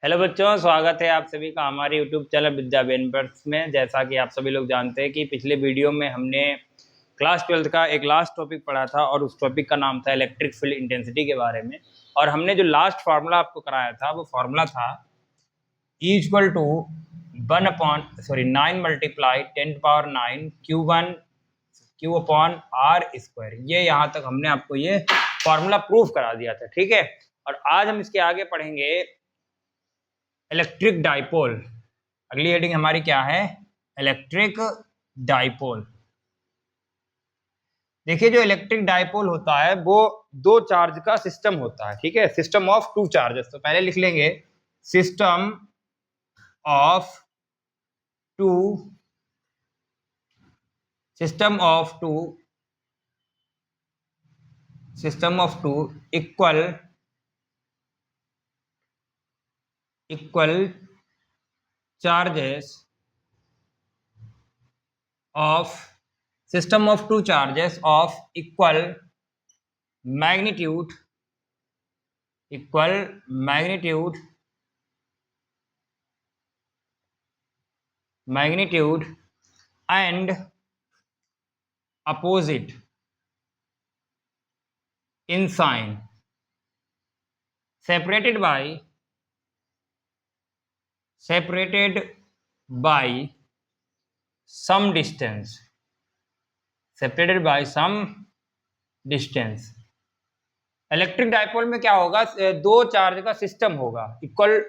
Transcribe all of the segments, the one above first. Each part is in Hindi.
हेलो बच्चों, स्वागत है आप सभी का हमारे यूट्यूब चैनल विद्या बेनवर्स में। जैसा कि आप सभी लोग जानते हैं कि पिछले वीडियो में हमने क्लास 12th का एक लास्ट टॉपिक पढ़ा था और उस टॉपिक का नाम था इलेक्ट्रिक फील्ड इंटेंसिटी के बारे में। और हमने जो लास्ट फार्मूला आपको कराया था वो फार्मूला था E equal to 9 multiply 10⁻9 Q upon R square. ये यहाँ तक हमने आपको ये फार्मूला प्रूफ करा दिया था, ठीक है। और आज हम इसके आगे पढ़ेंगे इलेक्ट्रिक डाइपोल। अगली हेडिंग हमारी क्या है? Electric dipole. देखिए, जो इलेक्ट्रिक डाइपोल होता है वो दो चार्ज का सिस्टम होता है, ठीक है। System of two charges. तो पहले लिख लेंगे system of two equal charges of system of two charges of equal magnitude and opposite in sign separated by some distance electric dipole में क्या होगा? दो चार्ज का सिस्टम होगा, equal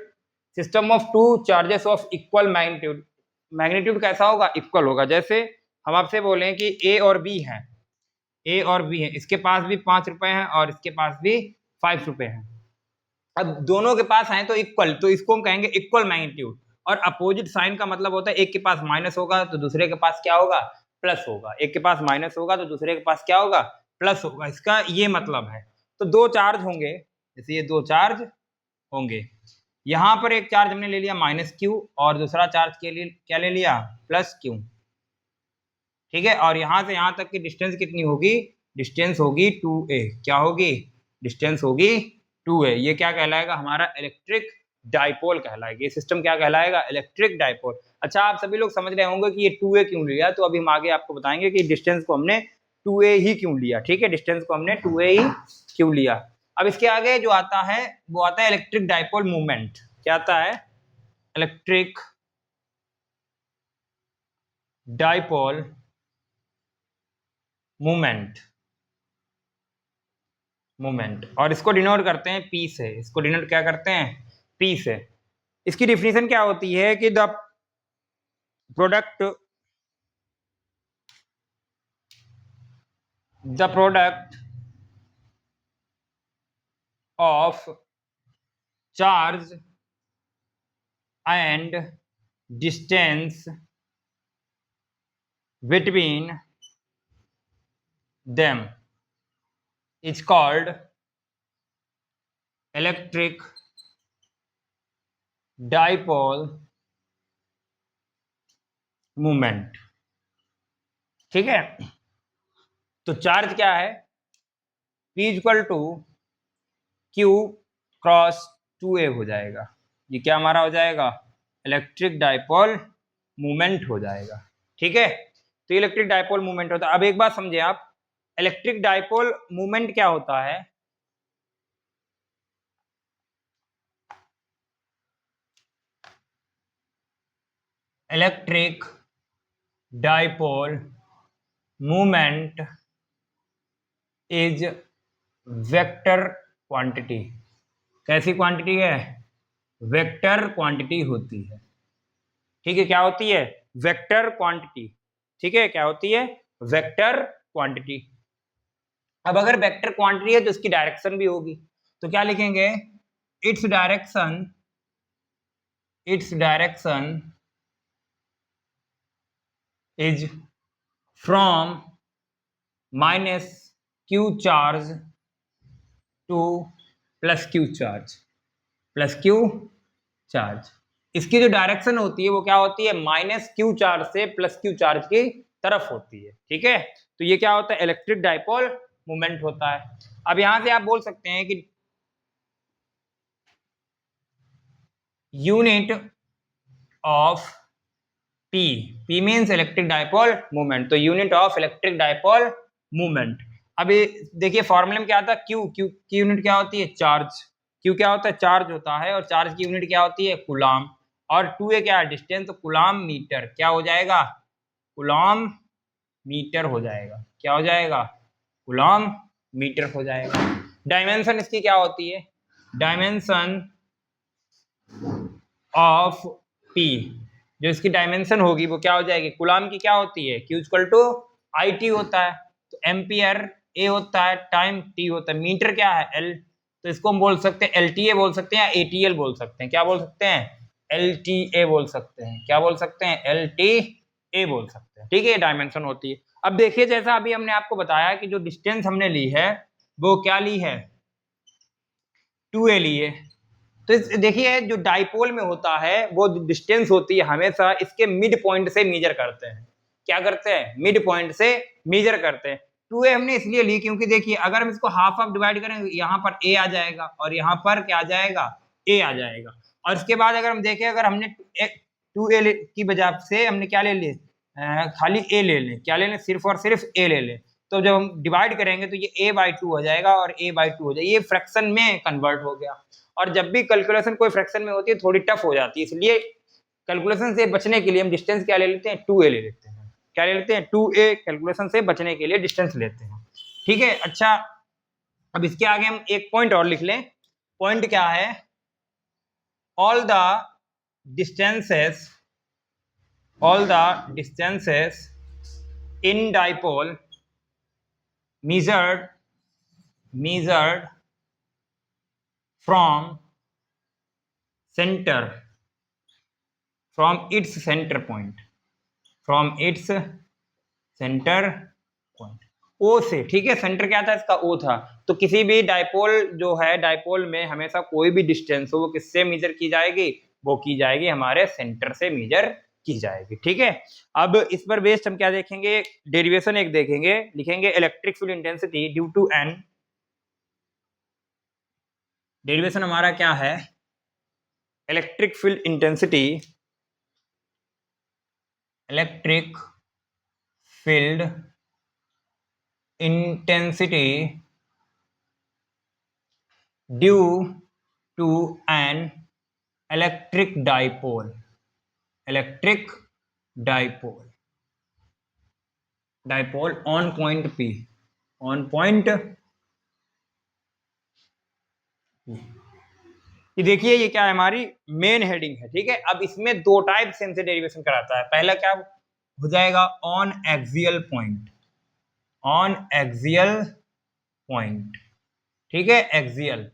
system of two charges of equal magnitude कैसा होगा? इक्वल होगा। जैसे हम आपसे बोलें कि ए और बी हैं, इसके पास भी 5 रुपए हैं और इसके पास भी 5 रुपए हैं। अब दोनों के पास हैं तो इक्वल, तो इसको हम कहेंगे इक्वल मैग्नीट्यूड। और अपोजिट साइन का मतलब होता है एक के पास माइनस होगा तो दूसरे के पास क्या होगा? प्लस होगा। एक के पास माइनस होगा तो दूसरे के पास क्या होगा? प्लस होगा। इसका ये मतलब है। तो दो चार्ज होंगे, जैसे ये दो चार्ज होंगे। यहां पर एक चार्ज हमने ले लिया -Q और दूसरा चार्ज के लिए क्या ले लिया? +Q, ठीक है। और यहां से यहां तक की डिस्टेंस कितनी होगी? डिस्टेंस होगी 2a। क्या होगी? डिस्टेंस होगी 2a। ये क्या कहलाएगा? हमारा इलेक्ट्रिक डाइपोल कहलाएगा। ये सिस्टम क्या कहलाएगा? Electric dipole. अच्छा, आप सभी लोग समझ रहे होंगे कि ये 2a क्यों लिया, तो अभी हम आगे आपको बताएंगे कि डिस्टेंस को हमने 2a ही क्यों लिया, ठीक है। डिस्टेंस को हमने 2a ही क्यों लिया। अब इसके आगे जो आता है वो आता है इलेक्ट्रिक डाइपोल मूवमेंट। क्या आता है? Electric dipole movement. और इसको डिनोट करते हैं P से। इसको डिनोट क्या करते हैं? P से। इसकी डिफिनीशन क्या होती है कि the product of charge and distance between them is called electric dipole movement, ठीक है। तो चार्ज क्या है? P equal to Q cross 2a हो जाएगा। ये क्या हमारा हो जाएगा? इलेक्ट्रिक डाइपोल मूवमेंट हो जाएगा, ठीक है। तो इलेक्ट्रिक डाइपोल मूवमेंट होता है। अब एक बात समझे आप, इलेक्ट्रिक डाइपोल मूवमेंट क्या होता है? Electric dipole movement is vector quantity. कैसी क्वांटिटी है? वेक्टर क्वांटिटी होती है, ठीक है। क्या होती है? वेक्टर क्वांटिटी, ठीक है। क्या होती है? Vector quantity. अब अगर वेक्टर क्वांटिटी है तो इसकी डायरेक्शन भी होगी। तो क्या लिखेंगे? Its direction is from -Q charge to +Q charge. इसकी जो डायरेक्शन होती है वो क्या होती है? -Q चार्ज से +Q चार्ज की तरफ होती है, ठीक है। तो ये क्या होता है? इलेक्ट्रिक डाइपोल मूवमेंट होता है। अब यहां से आप बोल सकते हैं कि unit of P, P means electric dipole movement, तो unit of electric dipole movement. अभी देखिए फॉर्मूले में क्या आता है, Q, Q की यूनिट क्या होती है, चार्ज। Q क्या होता है, चार्ज होता है, और चार्ज की यूनिट क्या होती है, कूलाम। और 2a क्या है, डिस्टेंस, तो कूलाम मीटर क्या हो जाएगा, कूलाम मीटर हो जाएगा। क्या हो जाएगा, कूलाम मीटर हो जाएगा। डायमेंशन इसकी क्या होती है, डायमेंशन ऑफ P, जो इसकी डायमेंशन होगी वो क्या हो जाएगी, कूलाम की क्या होती है, Q इक्वल टू IT होता है, तो एम्पियर A होता है, टाइम T होता है, मीटर क्या है L, तो इसको हम बोल सकते हैं LTA बोल सकते हैं या ATL बोल सकते हैं। क्या बोल सकते हैं, LTA बोल सकते हैं। क्या बोल सकते हैं, LTA बोल सकते हैं। ठीक है, ये डायमेंशन होती है। अब देखिए जैसा अभी हमने आपको बताया कि जो डिस्टेंस हमने ली है वो क्या ली है, 2a ली है। तो देखिए जो डाइपोल में होता है वो डिस्टेंस होती है हमेशा इसके मिड पॉइंट से मेजर करते हैं। क्या करते हैं, मिड पॉइंट से मेजर करते हैं। 2a हमने इसलिए ली क्योंकि देखिए अगर हम इसको हाफ हाफ डिवाइड करेंगे यहाँ पर a आ जाएगा और यहाँ पर क्या आ जाएगा, a आ जाएगा। और इसके बाद अगर हम देखें, अगर हमने 2a की वजह से हमने क्या ले लिए, खाली a ले लें, क्या ले लें, सिर्फ और सिर्फ a ले लें, तो जब हम डिवाइड करेंगे तो ये a/2 हो जाएगा और a/2 हो जाएगा, ये फ्रैक्शन में कन्वर्ट हो गया। और जब भी कैलकुलेशन कोई फ्रैक्शन में होती है थोड़ी टफ हो जाती है, इसलिए कैलकुलेशन से बचने के लिए हम डिस्टेंस क्या ले लेते हैं, 2a ले लेते हैं। क्या ले लेते हैं, 2a, कैलकुलेशन से बचने के लिए डिस्टेंस लेते हैं। ठीक है, अच्छा अब इसके आगे हम एक पॉइंट और लिख लें। पॉइंट क्या है, all the distances in dipole measured from its center point, O से। ठीक है, सेंटर क्या था इसका, O था। तो किसी भी डाइपोल जो है, डाइपोल में हमेशा कोई भी डिस्टेंस हो वो किससे मेजर की जाएगी, वो की जाएगी हमारे सेंटर से मेजर की जाएगी। ठीक है, अब इस पर बेस्ड हम क्या देखेंगे, डेरिवेशन एक देखेंगे, लिखेंगे electric field intensity due to n। Derivation हमारा क्या है, electric field intensity due to an electric dipole on point P, ये देखिए ये क्या है, हमारी मेन हेडिंग है। ठीक है, अब इसमें दो टाइप से इनसे डेरिवेशन कराता है। पहला क्या हो जाएगा, ऑन एक्सियल पॉइंट। ठीक है, एक्सियल।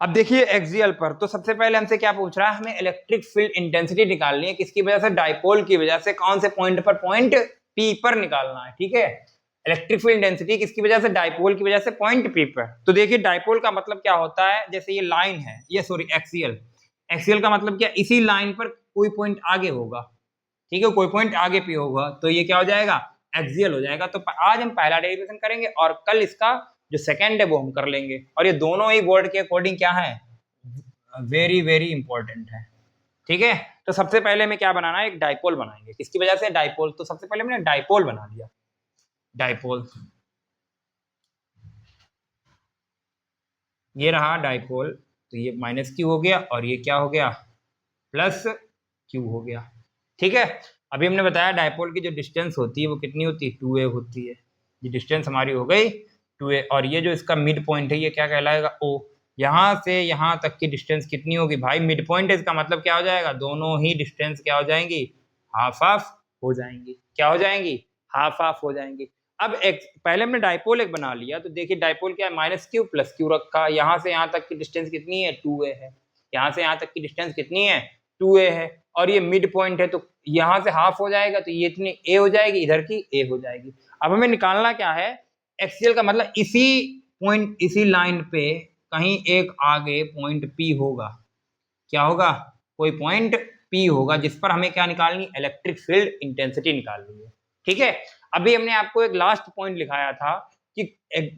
अब देखिए एक्सियल पर, तो सबसे पहले हमसे क्या पूछ रहा है, हमें इलेक्ट्रिक फील्ड इंटेंसिटी निकालनी है, किसकी वजह से, डाइपोल की वजह से। कौन से पॉइंट पर, पॉइंट P पर निकालना है। ठीक है, इलेक्ट्रिक फील्ड इंटेंसिटी किसकी वजह से, डाइपोल की वजह से, पॉइंट P पर। तो देखिए डाइपोल का मतलब क्या होता है, जैसे ये लाइन है, ये सॉरी एक्सियल का मतलब क्या, इसी लाइन पर कोई पॉइंट आगे होगा। ठीक है, कोई पॉइंट आगे P होगा, तो ये क्या हो जाएगा, एक्सियल हो जाएगा। तो आज हम पहला डेरिवेशन करेंगे और कल इसका जो सेकंड है वो हम कर लेंगे। और ये दोनों ही बोर्ड के अकॉर्डिंग क्या है, वेरी वेरी इंपॉर्टेंट है। ठीक है, तो सबसे पहले हमें क्या बनाना है, एक डाइपोल बनाएंगे, किसकी वजह से, डाइपोल। तो सबसे पहले हमने डाइपोल बना लिया, डाइपोल, ये रहा डाइपोल। तो ये -q हो गया और ये क्या हो गया, +q हो गया। ठीक है, अभी हमने बताया डाइपोल की जो डिस्टेंस होती है वो कितनी होती है, 2a होती है। ये डिस्टेंस हमारी हो गई 2a, और ये जो इसका मिड पॉइंट है ये क्या कहलाएगा, O। यहाँ से यहाँ तक की डिस्टेंस कितनी होगी भाई, मिड पॉइंट है, इसका मतलब क्या हो जाएगा, दोनों ही डिस्टेंस क्या हो जाएंगी, हाफ हाफ हो जाएंगी। क्या हो जाएंगी, हाफ हाफ हो जाएंगी। अब एक पहले हमने डाइपोल एक बना लिया, तो देखिए डाइपोल क्या है, -q +q रखा। यहाँ से यहाँ तक की डिस्टेंस कितनी है, 2a है। यहाँ से यहाँ तक की डिस्टेंस कितनी है, 2a है। और ये मिड पॉइंट है, तो यहाँ से हाफ हो जाएगा, तो ये इतनी a हो जाएगी, इधर की a हो जाएगी। अब हमें निकालना क्या है, एक्सियल का मतलब इसी पॉइंट, इसी लाइन पे कहीं एक आगे पॉइंट P होगा। क्या होगा, कोई पॉइंट P होगा जिस पर हमें क्या निकालनी, इलेक्ट्रिक फील्ड इंटेंसिटी निकालनी है। ठीक है, अभी हमने आपको एक लास्ट पॉइंट लिखाया था कि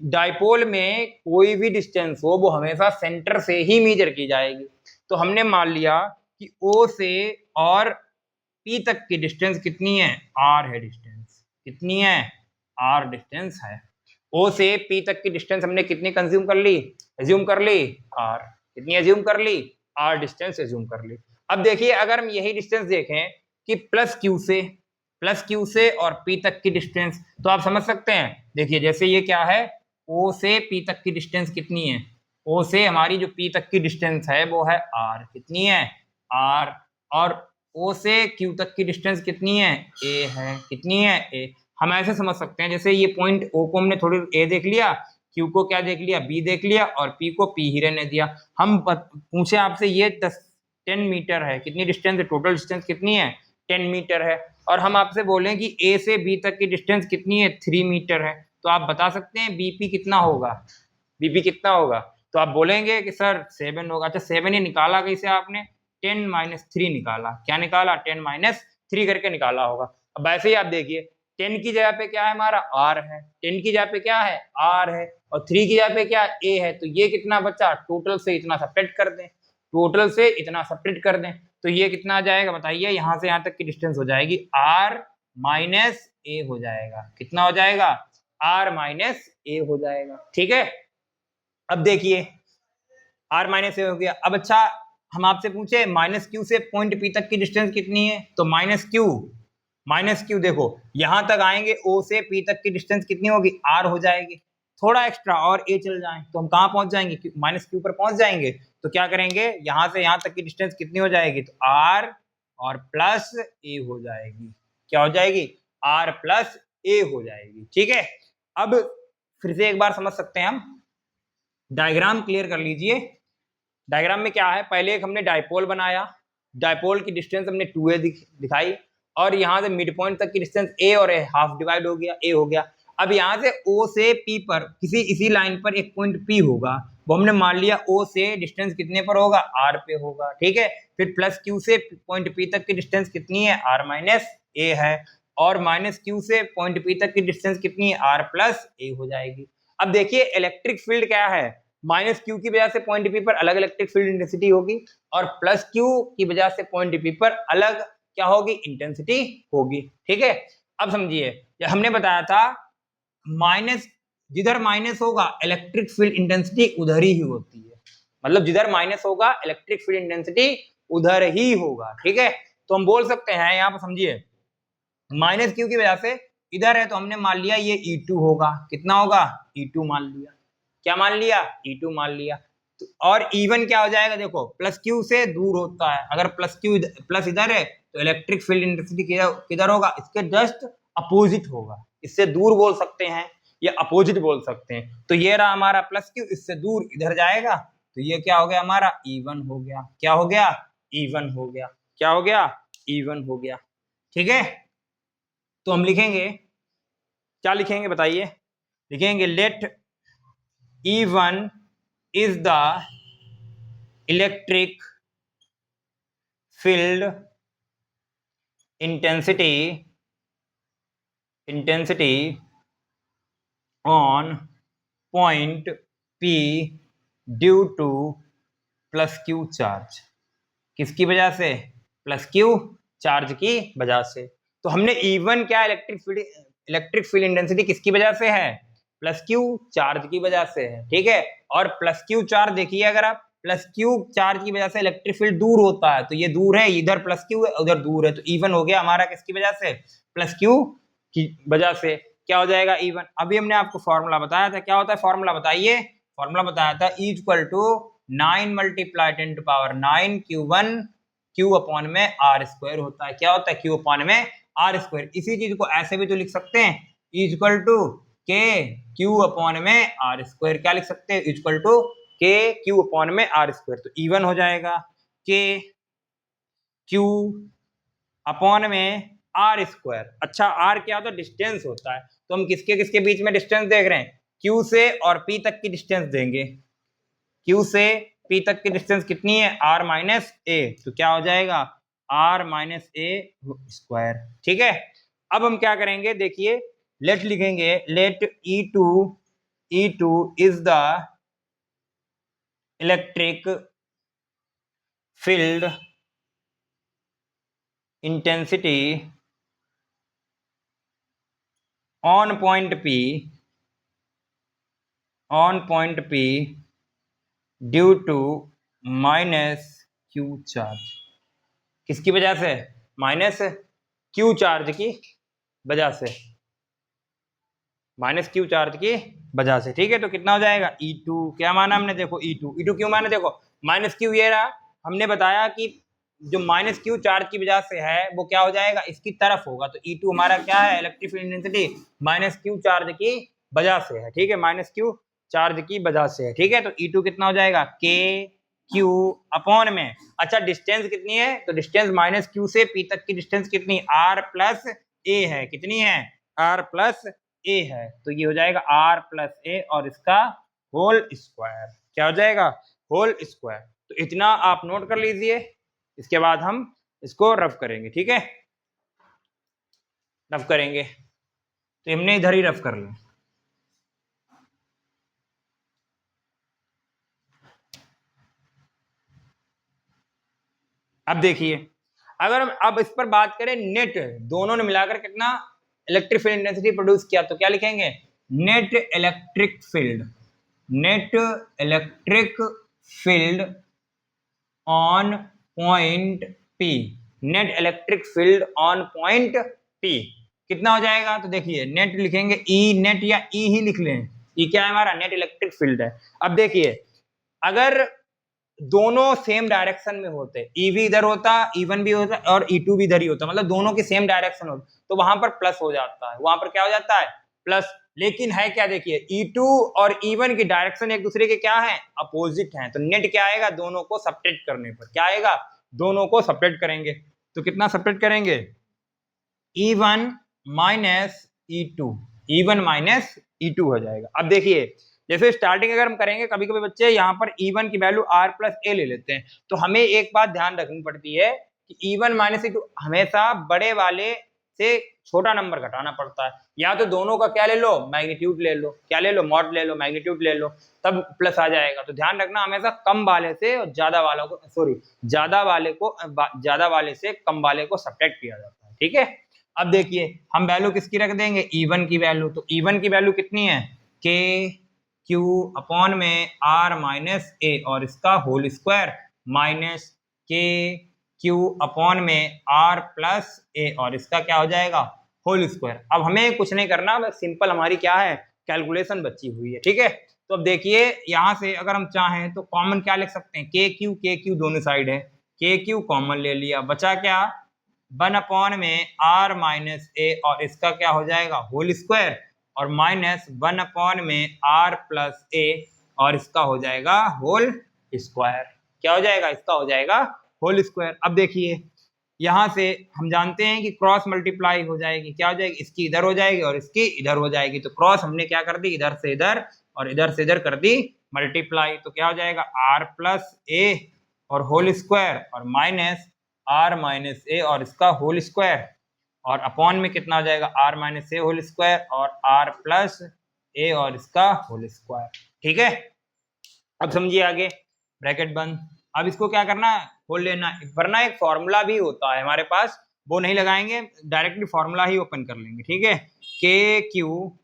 डाइपोल में कोई भी डिस्टेंस हो वो हमेशा सेंटर से ही मेजर की जाएगी। तो हमने मान लिया कि O से और P तक की डिस्टेंस कितनी है, R है डिस्टेंस, कितनी है, R डिस्टेंस है। O से P तक की डिस्टेंस हमने कितनी कंज्यूम कर ली, एज्यूम कर ली, R, कितनी एज्यूम कर ली, R डिस्टेंस एज्यूम कर ली। अब देखिए अगर हम यही डिस्टेंस देखें कि प्लस क्यू से और P तक की डिस्टेंस, तो आप समझ सकते हैं, देखिए जैसे ये क्या है, O से P तक की डिस्टेंस कितनी है, O से हमारी जो P तक की डिस्टेंस है वो है R, कितनी है, R, और O से Q तक की डिस्टेंस कितनी है, A है, कितनी है, A। हम ऐसे समझ सकते हैं जैसे ये पॉइंट O को हमने थोड़ी A देख लिया, Q को क्या देख लिया, B देख लिया, और P को P ही रहने दिया। हम पूछे आपसे ये 10 मीटर है, कितनी डिस्टेंस है, टोटल डिस्टेंस कितनी है, 10 मीटर है, और हम आपसे बोलें कि A से B तक की डिस्टेंस कितनी है, 3 मीटर है, तो आप बता सकते हैं BP कितना होगा, BP कितना होगा, तो आप बोलेंगे कि सर 7 होगा। अच्छा 7 ही निकाला कैसे आपने, 10 माइनस 3 निकाला, क्या निकाला, 10 माइनस 3 करके निकाला होगा। अब ऐसे ही आप देखिए 10 की जगह पे क्या है हमारा, R है, 10 की जगह पे क्या है, R है, और 3 की जगह पे क्या है, A है, तो ये कितना बचा, टोटल से इतना सब्ट्रैक्ट कर दें, टोटल से इतना सब्ट्रैक्ट कर दें, तो ये कितना आ जाएगा बताइए, यहाँ से यहाँ तक की डिस्टेंस हो जाएगी R माइनस A हो जाएगा, कितना हो जाएगा, R माइनस A हो जाएगा, ठीक है। अब देखिए R माइनस A हो गया। अब अच्छा हम आपसे पूछे माइनस क्यू से पॉइंट P तक की डिस्टेंस कितनी है, तो माइनस क्यू देखो यहां तक आएंगे, O से P तक की डिस्टेंस कितनी होगी, R हो जाएगी, थोड़ा एक्स्ट्रा और A चल जाए तो हम कहां पहुंच जाएंगे, माइनस क्यू पर पहुंच जाएंगे। तो क्या करेंगे, यहां से यहां तक की डिस्टेंस कितनी हो जाएगी, तो R और प्लस A हो जाएगी, क्या हो जाएगी, R प्लस A हो जाएगी, ठीक है। अब फिर से एक बार समझ सकते हैं हम, डायग्राम क्लियर कर लीजिए। डायग्राम में क्या है, पहले एक हमने डायपोल बनाया, डायपोल की डिस्टेंस हमने 2a दिखाई, और यहाँ से मिड पॉइंट तक की डिस्टेंस a और a हाफ डिवाइड हो गया, a हो गया। अब यहाँ से o से p पर इसी लाइन पर एक पॉइंट p होगा, वो हमने मान लिया o से डिस्टेंस कितने पर होगा, r पे होगा, ठीक है। फिर प्लस q से पॉइंट p तक की डिस्टेंस कितनी है, r माइनस a है, और माइनस q से पॉइंट p तक की डिस्टेंस कितनी है, r प्लस a हो जाएगी। अब देखिए इलेक्ट्रिक फील्ड क्या है, माइनस क्यू की वजह से पॉइंट पी पर अलग इलेक्ट्रिक फील्ड इंटेंसिटी होगी, और प्लस क्यू की वजह से पॉइंट पी पर अलग क्या होगी, इंटेंसिटी होगी, ठीक है। अब समझिए हमने बताया था माइनस, जिधर माइनस होगा इलेक्ट्रिक फील्ड इंटेंसिटी उधर ही होती है, मतलब जिधर माइनस होगा इलेक्ट्रिक फील्ड इंटेंसिटी उधर ही होगा, ठीक है। तो हम बोल सकते हैं यहाँ पर समझिए माइनस क्यू की वजह से इधर है, तो हमने मान लिया ये E2 होगा, कितना होगा, E2 मान लिया, क्या मान लिया, E2 मान लिया। तो और E1 क्या हो जाएगा, देखो प्लस क्यू से दूर होता है, अगर प्लस इधर है तो इलेक्ट्रिक फील्ड इंटेंसिटी किधर होगा, इसके जस्ट अपोजिट होगा, इससे दूर बोल सकते हैं या अपोजिट बोल सकते हैं। तो ये रहा हमारा प्लस क्यू, इससे दूर इधर जाएगा, तो ये क्या हो गया हमारा, E1 हो गया, क्या हो गया, E1 हो गया, क्या हो गया, E1 हो गया, ठीक है। तो हम लिखेंगे, क्या लिखेंगे बताइए, लिखेंगे late E1 is the electric field intensity on point P due to plus Q charge, किसकी वजह से, प्लस क्यू चार्ज की वजह से। तो हमने E1 क्या इलेक्ट्रिक फील्ड इंटेंसिटी किसकी वजह से है, प्लस क्यू चार्ज की वजह से है, ठीक है। और प्लस क्यू चार्ज देखिए, अगर आप प्लस क्यू चार्ज की वजह से इलेक्ट्रिक फील्ड दूर होता है, तो ये दूर है, इधर प्लस क्यू है उधर दूर है, तो E1 हो गया हमारा किसकी वजह से, प्लस क्यू की वजह से। क्या हो जाएगा E1, अभी हमने आपको फॉर्मूला बताया था, क्या होता है फॉर्मूला बताइए, फॉर्मूला बताया था E equal to 9 multiply 10 to power 9 Q1 Q upon में R स्क्वायर होता है, क्या होता है, Q अपॉन में R स्क्वायर। इसी चीज को ऐसे भी तो लिख सकते हैं, equal to K Q upon में R स्क्वायर, क्या लिख सकते हैं, equal to K Q upon में R स्क्वायर। तो E1 हो जाएगा K Q अपॉन में R स्क्वायर। अच्छा R क्या होता है, डिस्टेंस होता है, तो हम किसके किसके बीच में डिस्टेंस देख रहे हैं, Q से और P तक की डिस्टेंस देंगे, Q से P तक की डिस्टेंस कितनी है, R माइनस ए, तो क्या हो जाएगा R माइनस ए स्क्वायर, ठीक है। अब हम क्या करेंगे, देखिए लेट लिखेंगे, let E2 is the electric field intensity on point P due to minus Q charge. किसकी वजह से? माइनस क्यू चार्ज की वजह से, माइनस क्यू चार्ज की वजह से। ठीक है, तो कितना हो जाएगा? E2 क्या माना हमने? देखो E2 क्यों माने? देखो माइनस क्यू ये रहा, हमने बताया कि जो माइनस क्यू चार्ज की वजह से है वो क्या हो जाएगा? इसकी तरफ होगा। तो E2 हमारा क्या है? Electric field intensity minus Q charge की वजह से है। ठीक है, माइनस क्यू चार्ज की वजह से है। ठीक है, तो E2 कितना हो जाएगा? के क्यू अपॉन में, अच्छा डिस्टेंस कितनी है? तो डिस्टेंस माइनस क्यू से पी तक की डिस्टेंस कितनी? आर प्लस ए है। कितनी है? आर प्लस ए है। तो ये हो जाएगा आर प्लस ए और इसका होल स्क्वायर। क्या हो जाएगा? Whole square. तो इतना आप नोट कर लीजिए, इसके बाद हम इसको रफ करेंगे। ठीक है, रफ करेंगे तो हमने इधर ही रफ कर लिया। अब देखिए, अगर हम अब इस पर बात करें, नेट दोनों ने मिलाकर कितना इलेक्ट्रिक फील्ड इंटेंसिटी प्रोड्यूस किया, तो क्या लिखेंगे? Net electric field, net electric field on point P, net electric field on point P कितना हो जाएगा? तो देखिए नेट लिखेंगे ई नेट या ई ही लिख लें। ई क्या है हमारा? नेट इलेक्ट्रिक फील्ड है। अब देखिए, अगर दोनों सेम डायरेक्शन में होते, ई भी इधर होता, E1 भी होता और E2 भी इधर ही होता, मतलब दोनों की सेम डायरेक्शन होती, तो वहां पर प्लस हो जाता है, वहां पर क्या हो जाता है? प्लस। लेकिन है क्या? देखिए E2 और E1 की डायरेक्शन एक दूसरे के क्या है? अपोजिट हैं। तो नेट क्या आएगा? दोनों को सब्ट्रैक्ट करने पर क्या आएगा? दोनों को सब्ट्रैक्ट करेंगे तो कितना सब्ट्रैक्ट करेंगे? E1 minus E2, E1 minus E2 हो जाएगा। अब देखिए, जैसे स्टार्टिंग अगर हम करेंगे, कभी कभी बच्चे यहाँ पर E1 की वैल्यू R प्लस ए ले लेते हैं, तो हमें एक बात ध्यान रखनी पड़ती है कि E1 माइनस E2 हमेशा बड़े वाले से छोटा नंबर घटाना पड़ता है। या तो दोनों का क्या ले लो? मैग्नीट्यूड ले लो। क्या ले लो? मॉड ले लो, मैग्नीट्यूड ले लो, तब प्लस आ जाएगा। तो ध्यान रखना, हमेशा कम वाले से और ज्यादा वालों को, सॉरी ज्यादा वाले से कम वाले को सब्ट्रैक्ट किया जाता है। ठीक है, अब देखिए हम वैल्यू किसकी रख देंगे? E1 की वैल्यू। तो E1 की वैल्यू कितनी है? के क्यू अपॉन में आर माइनस ए और इसका whole square minus K Q upon में आर प्लस ए और इसका क्या हो जाएगा? Whole square. अब हमें कुछ नहीं करना, बस सिंपल हमारी क्या है? कैलकुलेशन बची हुई है। ठीक है, तो अब देखिए यहां से अगर हम चाहें तो कॉमन क्या लिख सकते हैं? के क्यू दोनों साइड है, के क्यू कॉमन ले लिया, बचा क्या? 1 अपॉन में आर माइनस ए और इसका क्या हो जाएगा? होल स्क्वायर और माइनस 1 अपॉन में आर प्लस ए और इसका हो जाएगा होल स्क्वायर। क्या हो जाएगा? इसका हो जाएगा होल स्क्वायर। अब देखिए यहां से हम जानते हैं कि क्रॉस मल्टीप्लाई हो जाएगी। क्या हो जाएगी? इसकी इधर हो जाएगी और इसकी इधर हो जाएगी। तो क्रॉस हमने क्या कर दी? इधर से इधर और इधर से इधर कर दी मल्टीप्लाई। तो क्या हो जाएगा? आर प्लस ए और होल स्क्वायर और माइनस आर माइनस ए और इसका होल स्क्वायर और अपॉन में कितना हो जाएगा? R minus a whole square और आर प्लस ए और इसका होल स्क्वायर। ठीक है, अब समझिए आगे, ब्रैकेट बंद। अब इसको क्या करना है? खोल लेना, वरना एक फॉर्मूला भी होता है हमारे पास, वो नहीं लगाएंगे, डायरेक्टली फॉर्मूला ही ओपन कर लेंगे। ठीक है, के क्यू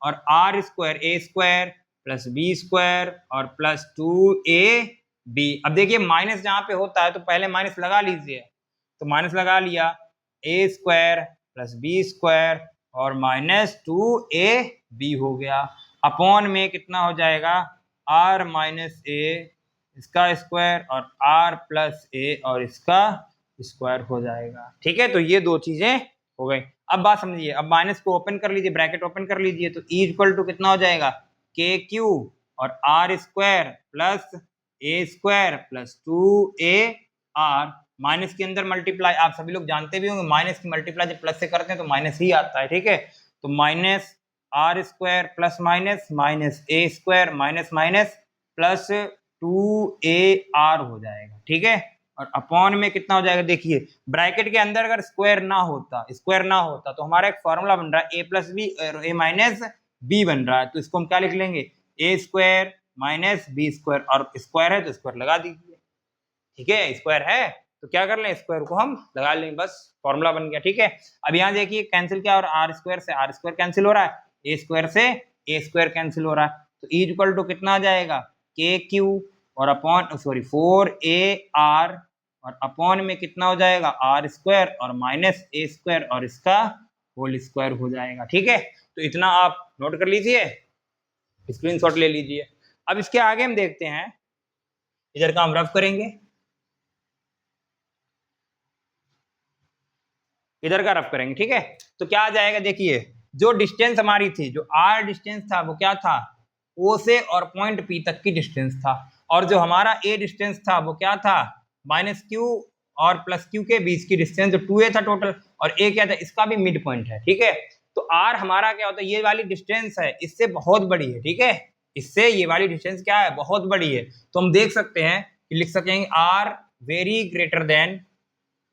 और R square a square plus b square और प्लस 2ab। अब देखिए माइनस जहां पे होता है तो पहले माइनस लगा लीजिए, तो माइनस लगा लिया, ए स्क्वायर प्लस बी स्क्वायर और माइनस 2ab हो गया। अपॉन में कितना हो जाएगा? आर माइनस ए इसका स्क्वायर और आर प्लस ए और इसका स्क्वायर हो जाएगा। ठीक है, तो ये दो चीजें हो गई। अब बात समझिए, अब माइनस को ओपन कर लीजिए, ब्रैकेट ओपन कर लीजिए, तो ई इक्वल टू कितना हो जाएगा? के क्यू और R square plus a square plus 2ar minus के अंदर मल्टीप्लाई। आप सभी लोग जानते भी होंगे माइनस की मल्टीप्लाई जब प्लस से करते हैं तो माइनस ही आता है। ठीक है, तो minus R square plus minus minus a square minus minus plus 2ar हो जाएगा। ठीक है, और अपॉन में कितना हो जाएगा? देखिए ब्रैकेट के अंदर अगर स्क्वायर ना होता तो हमारा एक फॉर्मूला बन रहा है ए प्लस बी और ए माइनस बी बन रहा है। तो इसको हम क्या लिख लेंगे? ए स्क्वायर माइनस बी स्क्वायर, और स्क्वायर है तो स्क्वायर लगा दीजिए। ठीक है, स्क्वायर है तो क्या कर लें, स्क्वायर को हम लगा लें, बस फॉर्मूला बन गया। ठीक है, अब यहाँ देखिए कैंसिल क्या हो रहा है, आर स्क्वायर से आर स्क्वायर कैंसिल हो रहा है, ए स्क्वायर से ए स्क्वायर कैंसिल हो रहा है, तो ई इक्वल टू कितना आ जाएगा, के क्यू और अपॉन सॉरी 4ar और अपॉन में कितना हो जाएगा, आर स्क्वायर और माइनस ए स्क्वायर और इसका होल स्क्वायर हो जाएगा। ठीक है, तो इतना आप नोट कर लीजिए, स्क्रीनशॉट ले लीजिए। अब इसके आगे हम देखते हैं, इधर का हम रफ करेंगे, इधर का रफ करेंगे। ठीक है, तो क्या आ जाएगा, देखिए जो डिस्टेंस हमारी थी, जो आर डिस्टेंस था वो क्या था, ओ से और पॉइंट पी तक की डिस्टेंस था, और जो हमारा ए डिस्टेंस था वो क्या था, माइनस क्यू और प्लस क्यू के बीच की डिस्टेंस जो 2a था टोटल, और ए क्या था, इसका भी मिड पॉइंट है। ठीक है, तो आर हमारा क्या होता है, ये वाली डिस्टेंस है, इससे बहुत बड़ी है। ठीक है, इससे ये वाली डिस्टेंस क्या है, बहुत बड़ी है, तो हम देख सकते हैं कि लिख सकेंगे आर वेरी ग्रेटर देन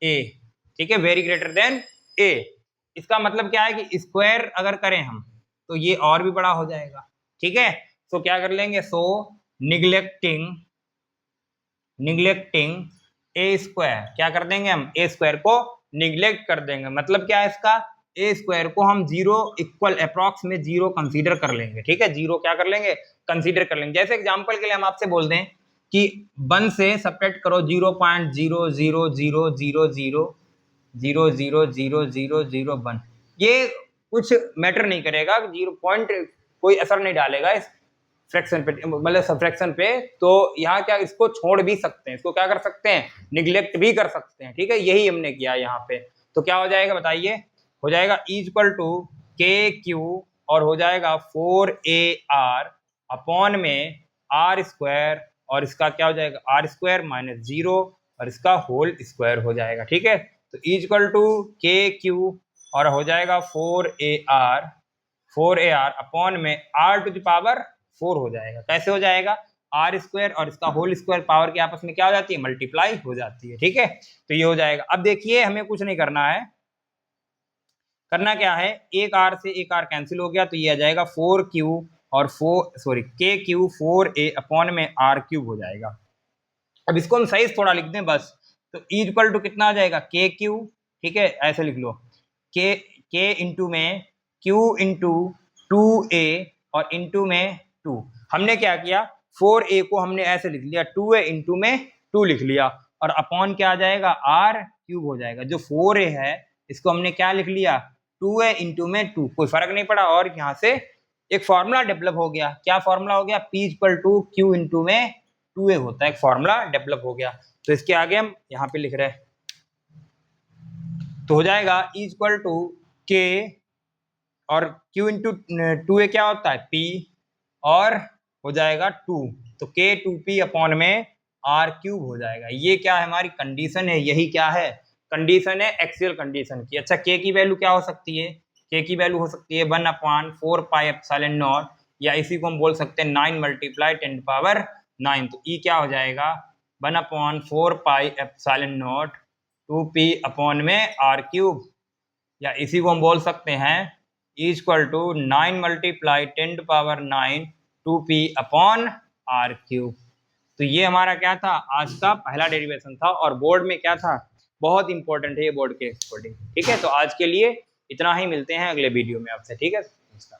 ए। ठीक है, वेरी ग्रेटर देन ए, इसका मतलब क्या है कि स्क्वायर अगर करें हम तो ये और भी बड़ा हो जाएगा। ठीक है, तो क्या कर लेंगे, सो निग्लेक्टिंग ए स्क्वायर, क्या कर देंगे हम, ए स्क्वायर को निग्लेक्ट कर देंगे, मतलब क्या है इसका, ए स्क्वायर को हम जीरो इक्वल अप्रॉक्स में जीरो कंसीडर कर लेंगे। ठीक है, जीरो क्या कर लेंगे, कंसीडर कर लेंगे। जैसे एग्जांपल के लिए हम आपसे बोल दें कि 1 से सब्ट्रैक्ट करो 0.00000000001, ये कुछ मैटर नहीं करेगा, 0 पॉइंट कोई असर नहीं डालेगा इस फ्रैक्शन पे, मतलब सबफ्रैक्शन पे, तो यहाँ क्या इसको छोड़ भी सकते हैं, इसको क्या कर सकते हैं, निग्लेक्ट भी कर सकते हैं। ठीक है, यही हमने किया यहाँ पे, तो क्या हो जाएगा बताइए, हो जाएगा इक्वल टू के क्यू और हो जाएगा 4ar अपॉन में आर स्क्वायर और इसका क्या हो जाएगा, आर स्क्वायर माइनस 0 और इसका होल स्क्वायर हो जाएगा। ठीक है, तो इक्वल टू के क्यू और हो जाएगा 4ar अपॉन में r टू द पावर 4 हो जाएगा। कैसे हो जाएगा, आर स्क्वायर और इसका होल स्क्वायर पावर के आपस में क्या हो जाती है, मल्टीप्लाई हो जाती है। ठीक है, तो ये हो जाएगा। अब देखिए हमें कुछ नहीं करना है, करना क्या है, एक आर से एक आर कैंसिल हो गया, तो ये आ जाएगा 4q और के क्यू 4a अपॉन में आर क्यूब हो जाएगा। अब इसको हम सही थोड़ा लिख दें बस, तो इक्वल टू कितना आ जाएगा, के क्यू, ठीक है ऐसे लिख लो, के इंटू में q इंटू 2a और इंटू में 2, हमने क्या किया 4a को हमने ऐसे लिख लिया, 2a इंटू में 2 लिख लिया, और अपॉन क्या आ जाएगा, आर क्यूब हो जाएगा। जो 4a है इसको हमने क्या लिख लिया, 2a इंटू में 2, कोई फर्क नहीं पड़ा, और यहाँ से एक फॉर्मूला डेवलप हो गया। क्या फॉर्मूला हो गया, P equal to Q into में 2a होता है, एक फॉर्मूला डेवलप हो गया। तो इसके आगे हम यहाँ पे लिख रहे हैं, तो हो जाएगा इक्वल टू के और q इंटू 2a क्या होता है, P और हो जाएगा 2, तो k 2p अपॉन में r क्यूब हो जाएगा। ये क्या है, हमारी कंडीशन है, यही क्या है, कंडीशन है एक्सियल कंडीशन की। अच्छा, k की वैल्यू क्या हो सकती है, k की वैल्यू हो सकती है 1/4 पाई एप्सिलॉन नॉट, या इसी को हम बोल सकते हैं 9 मल्टीप्लाई 10 पावर 9, तो e क्या हो जाएगा 1/4 pi epsilon naught 2p upon में r क्यूब, या इसी को हम बोल सकते हैं equal to 9 multiply 10 power 9 2p upon r cube. तो ये हमारा क्या था, आज का पहला डेरिवेशन था, और बोर्ड में क्या था, बहुत इंपॉर्टेंट है ये बोर्ड के अकॉर्डिंग। ठीक है, तो आज के लिए इतना ही, मिलते हैं अगले वीडियो में आपसे। ठीक है, नमस्कार।